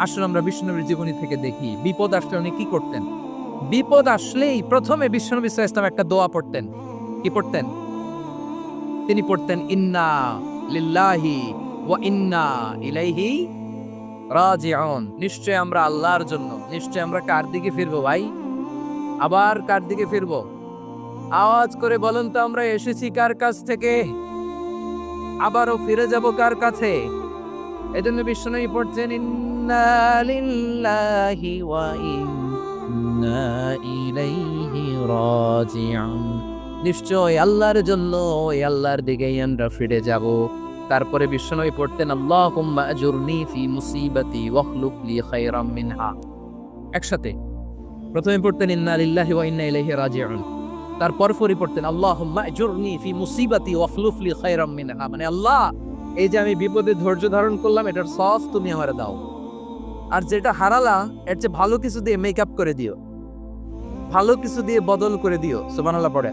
আসলে আমরা বিশ্বনবীর জীবনী থেকে দেখি বিপদ আসলে উনি কি করতেন। বিপদ আসলেই প্রথমে বিশ্বনবী সাল্লাল্লাহু আলাইহি ওয়াসাল্লাম একটা দোয়া পড়তেন। কি পড়তেন? তিনি পড়তেন ইন্না লিল্লাহি ওয়া ইন্না ইলাইহি রাজিউন। নিশ্চয় আমরা আল্লাহর জন্য, নিশ্চয় আমরা কার দিকে ফিরবো ভাই? আবার কার দিকে ফিরবো? আওয়াজ করে বলুন তো, আমরা এসেছি কার কাছ থেকে? আবারও ফিরে যাব কার কাছে? এজন্য বিশ্বনবী পড়ছেন ইন্না লিল্লাহি ওয়া ইন্না ইলাইহি রাজিউন। নিশ্চয় আল্লাহর জন্য, ওই আল্লাহর দিকেই আমরা ফিরে যাব। তারপরে বিশ্বনবী পড়তেন আল্লাহুম্মা আজুরনি ফি মুসিবাতি ওয়াখলুফ লি খায়রাম মিনহা। একসাথে প্রথমে পড়তেন ইন্না লিল্লাহি ওয়া ইন্না ইলাইহি রাজিউন। তারপর পড়তেন আল্লাহুম্মা আজুরনি ফি মুসিবাতি ওয়াখলুফ লি খায়রাম মিনহা, মানে আল্লাহ, এই যে আমি বিপদে ধৈর্য ধারণ করলাম, এটার সওয়াব তুমি আমারে দাও। আর যেটা হারালা এর চেয়ে ভালো কিছু দিয়ে মেকআপ করে দিও, ভালো কিছু দিয়ে বদল করে দিও। সুবহানাল্লাহ পড়ে।